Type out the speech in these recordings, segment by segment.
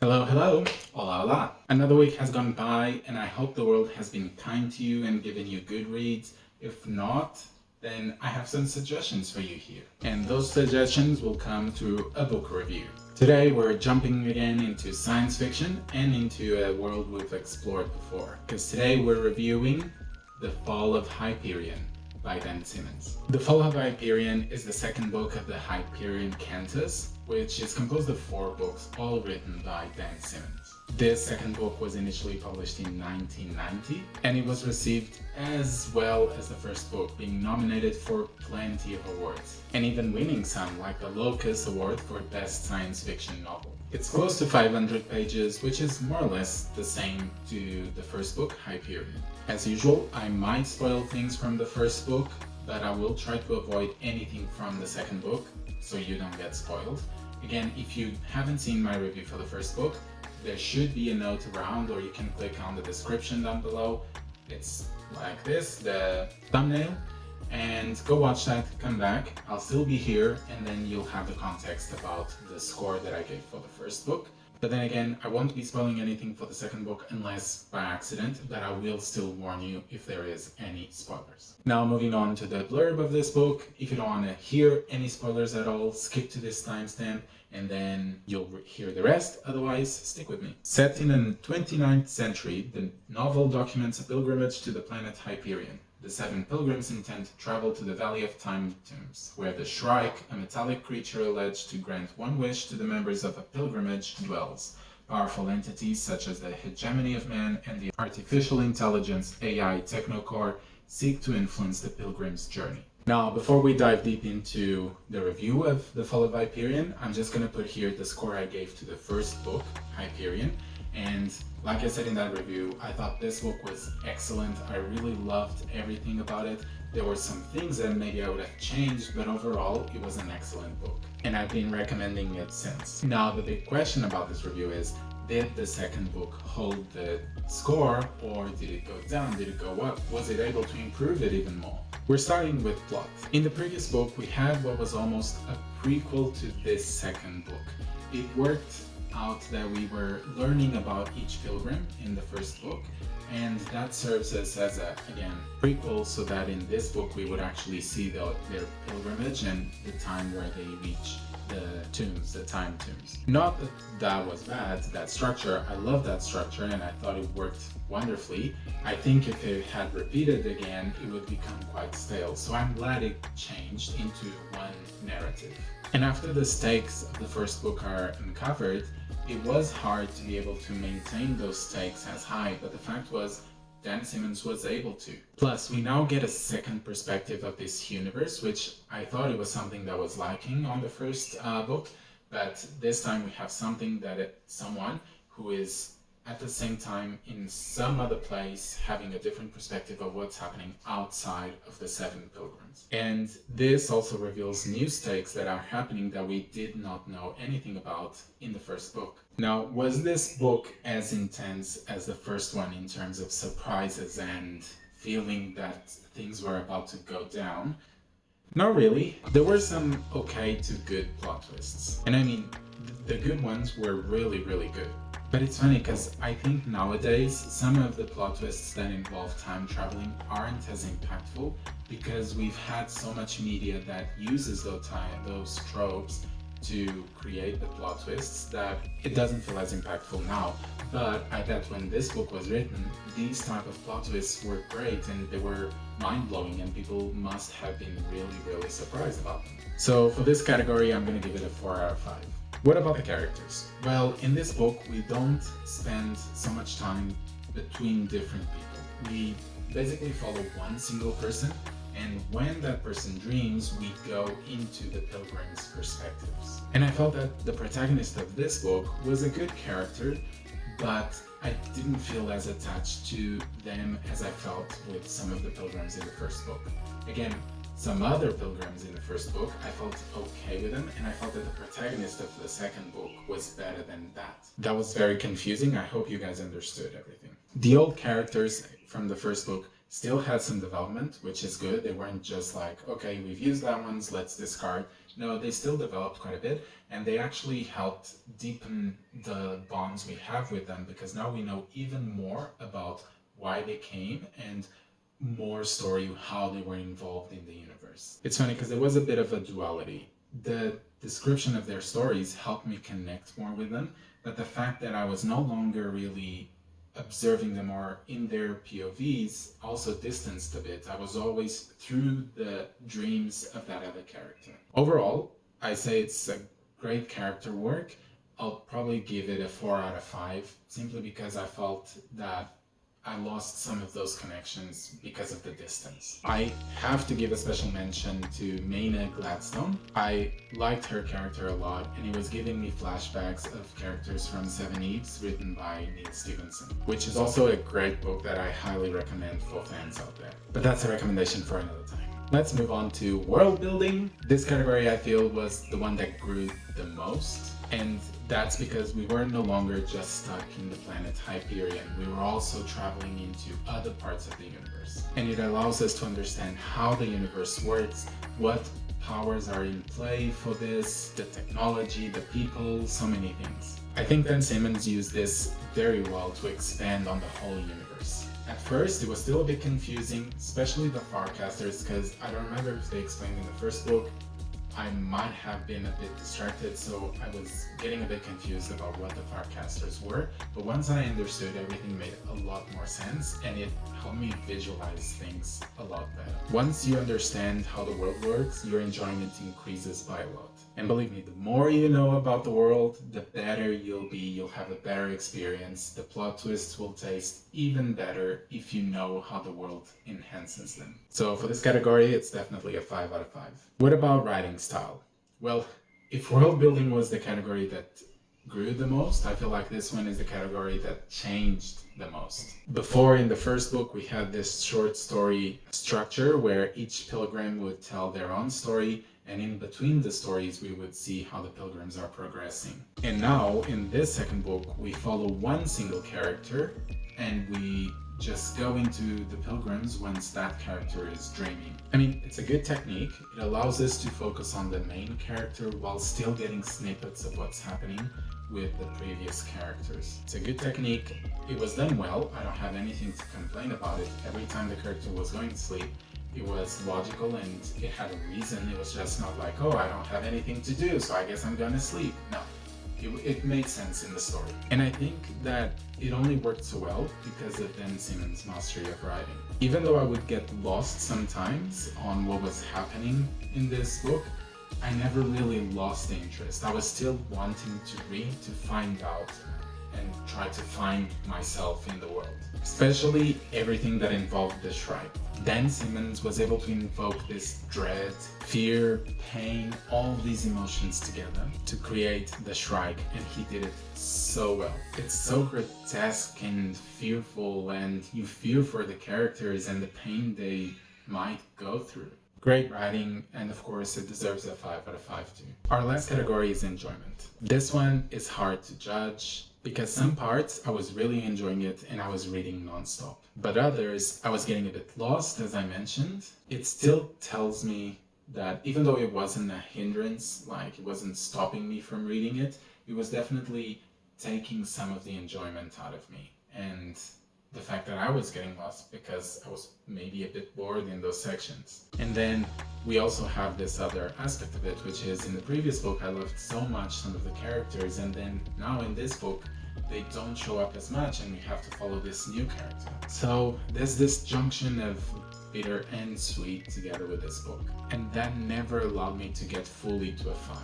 Hello, hello. Hola, hola. Another week has gone by, and I hope the world has been kind to you and given you good reads. If not, then I have some suggestions for you here. And those suggestions will come through a book review. Today, we're jumping again into science fiction and into a world we've explored before. Because today, we're reviewing The Fall of Hyperion by Dan Simmons. The Fall of Hyperion is the second book of the Hyperion Cantos, which is composed of 4 books, all written by Dan Simmons. This second book was initially published in 1990, and it was received as well as the first book, being nominated for plenty of awards, and even winning some, like the Locus Award for Best Science Fiction Novel. It's close to 500 pages, which is more or less the same to the first book, Hyperion. As usual, I might spoil things from the first book, but I will try to avoid anything from the second book, so you don't get spoiled. Again, if you haven't seen my review for the first book, there should be a note around, or you can click on the description down below. It's like this, the thumbnail, and go watch that, come back. I'll still be here, and then you'll have the context about the score that I gave for the first book. But then again, I won't be spoiling anything for the second book unless by accident, but I will still warn you if there is any spoilers. Now moving on to the blurb of this book. If you don't want to hear any spoilers at all, skip to this timestamp and then you'll hear the rest. Otherwise, stick with me. Set in the 29th century, the novel documents a pilgrimage to the planet Hyperion. The 7 pilgrims intend to travel to the Valley of Time Tombs, where the Shrike, a metallic creature alleged to grant one wish to the members of a pilgrimage, dwells. Powerful entities such as the hegemony of man and the artificial intelligence AI Technocore seek to influence the pilgrim's journey. Now, before we dive deep into the review of The Fall of Hyperion, I'm just going to put here the score I gave to the first book, Hyperion. And like I said in that review, I thought this book was excellent. I really loved everything about it. There were some things that maybe I would have changed, but overall, it was an excellent book. And I've been recommending it since. Now, the big question about this review is, did the second book hold the score, or did it go down? Did it go up? Was it able to improve it even more? We're starting with plot. In the previous book, we had what was almost a prequel to this second book. It worked out that we were learning about each pilgrim in the first book, and that serves us as a, again, prequel, so that in this book we would actually see their pilgrimage and the time where they reach the tombs, the time tombs. Not that that was bad, that structure. I love that structure and I thought it worked wonderfully. I think if it had repeated again, it would become quite stale. So I'm glad it changed into one narrative. And after the stakes of the first book are uncovered, it was hard to be able to maintain those stakes as high, but the fact was, Dan Simmons was able to. Plus, we now get a second perspective of this universe, which I thought it was something that was lacking on the first book, but this time we have something that someone who is at the same time in some other place having a different perspective of what's happening outside of the 7 pilgrims. And this also reveals new stakes that are happening that we did not know anything about in the first book. Now, was this book as intense as the first one in terms of surprises and feeling that things were about to go down? Not really. There were some okay to good plot twists. And I mean, the good ones were really, really good. But it's funny because I think nowadays some of the plot twists that involve time traveling aren't as impactful because we've had so much media that uses those tropes to create the plot twists that it doesn't feel as impactful now. But I bet when this book was written, these type of plot twists were great and they were mind-blowing and people must have been really, really surprised about them. So for this category, I'm going to give it a 4 out of 5. What about the characters? Well, in this book, we don't spend so much time between different people. We basically follow one single person, and when that person dreams, we go into the pilgrims' perspectives. And I felt that the protagonist of this book was a good character, but I didn't feel as attached to them as I felt with some of the pilgrims in the first book. Again, some other pilgrims in the first book, I felt okay with them, and I felt that the protagonist of the second book was better than that. That was very confusing. I hope you guys understood everything. The old characters from the first book still had some development, which is good. They weren't just like, okay, we've used that one, let's discard. No, they still developed quite a bit, and they actually helped deepen the bonds we have with them because now we know even more about why they came and more story how they were involved in the universe. It's funny because there was a bit of a duality. The description of their stories helped me connect more with them, but the fact that I was no longer really observing them or in their POVs also distanced a bit. I was always through the dreams of that other character. Overall, I say it's a great character work. I'll probably give it a 4 out of 5 simply because I felt that I lost some of those connections because of the distance. I have to give a special mention to Mayna Gladstone. I liked her character a lot, and it was giving me flashbacks of characters from Seven Eves written by Neil Stevenson, which is also a great book that I highly recommend for fans out there. But that's a recommendation for another time. Let's move on to world building. This category I feel was the one that grew the most. And that's because we were no longer just stuck in the planet Hyperion. We were also traveling into other parts of the universe. And it allows us to understand how the universe works, what powers are in play for this, the technology, the people, so many things. I think Dan Simmons used this very well to expand on the whole universe. At first, it was still a bit confusing, especially the Farcasters, because I don't remember if they explained in the first book. I might have been a bit distracted, so I was getting a bit confused about what the Farcasters were. But once I understood, everything made a lot more sense, and it helped me visualize things a lot better. Once you understand how the world works, your enjoyment increases by a lot. And believe me, the more you know about the world, the better you'll be. You'll have a better experience. The plot twists will taste even better if you know how the world enhances them. So for this category, it's definitely a 5 out of 5. What about writing style? Well, if world building was the category that grew the most, I feel like this one is the category that changed the most. Before, in the first book, we had this short story structure where each pilgrim would tell their own story, and in between the stories we would see how the pilgrims are progressing. And now in this second book we follow one single character and we just go into the pilgrims once that character is dreaming. I mean, it's a good technique. It allows us to focus on the main character while still getting snippets of what's happening with the previous characters. It's a good technique. It was done well. I don't have anything to complain about it. Every time the character was going to sleep, it was logical and it had a reason. It was just not like, oh, I don't have anything to do, so I guess I'm gonna sleep. No, it made sense in the story. And I think that it only worked so well because of Dan Simmons' mastery of writing. Even though I would get lost sometimes on what was happening in this book, I never really lost the interest. I was still wanting to read, to find out and try to find myself in the world, especially everything that involved the Shrike. Dan Simmons was able to invoke this dread, fear, pain, all these emotions together to create the Shrike, and he did it so well. It's so grotesque and fearful, and you fear for the characters and the pain they might go through. Great writing, and of course it deserves a 5 out of 5 too. Our last category is enjoyment. This one is hard to judge, because some parts I was really enjoying it and I was reading non-stop. But others, I was getting a bit lost, as I mentioned. It still tells me that even though it wasn't a hindrance, like it wasn't stopping me from reading it, it was definitely taking some of the enjoyment out of me. And the fact that I was getting lost because I was maybe a bit bored in those sections. And then we also have this other aspect of it, which is in the previous book I loved so much some of the characters, and then now in this book they don't show up as much and we have to follow this new character. So there's this junction of bitter and sweet together with this book, and that never allowed me to get fully to a 5.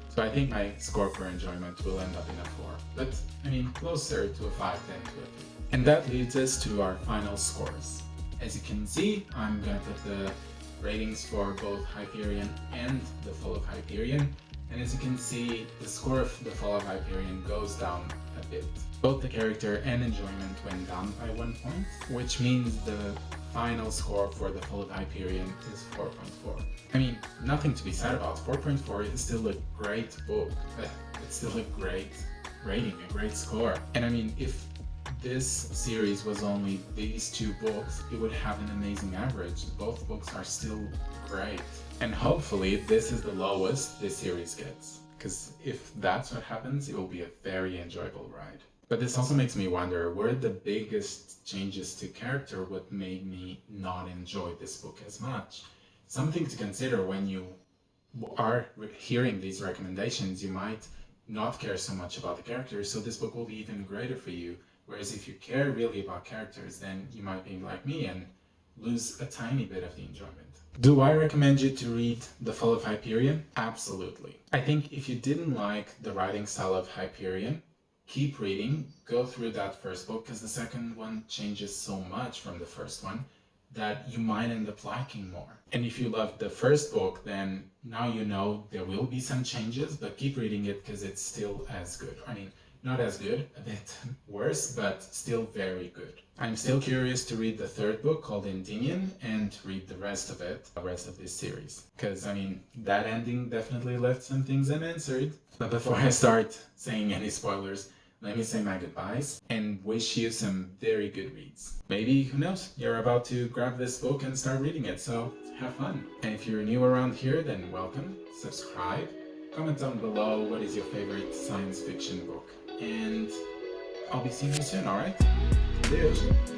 So I think my score for enjoyment will end up in a 4, but I mean closer to a 5 than to a 3. And that leads us to our final scores. As you can see, I'm gonna put the ratings for both Hyperion and The Fall of Hyperion. And as you can see, the score of The Fall of Hyperion goes down a bit. Both the character and enjoyment went down by 1 point, which means the final score for The Fall of Hyperion is 4.4. I mean, nothing to be said about 4.4 is still a great book. It's still a great rating, a great score. And I mean, if this series was only these 2 books, it would have an amazing average. Both books are still great. And hopefully this is the lowest this series gets. Because if that's what happens, it will be a very enjoyable ride. But this also makes me wonder where the biggest changes to character what made me not enjoy this book as much. Something to consider when you are hearing these recommendations, you might not care so much about the characters, so this book will be even greater for you. Whereas if you care really about characters, then you might be like me and lose a tiny bit of the enjoyment. Do I recommend you to read The Fall of Hyperion? Absolutely. I think if you didn't like the writing style of Hyperion, keep reading, go through that first book, because the second one changes so much from the first one that you might end up liking more. And if you loved the first book, then now you know there will be some changes, but keep reading it because it's still as good. I mean, not as good, a bit worse, but still very good. I'm still curious to read the third book called Endymion and read the rest of this series. Because, I mean, that ending definitely left some things unanswered. But before I start saying any spoilers, let me say my goodbyes and wish you some very good reads. Maybe, who knows, you're about to grab this book and start reading it, so have fun. And if you're new around here, then welcome, subscribe, comment down below what is your favorite science fiction book. And I'll be seeing you soon, alright? Adeus!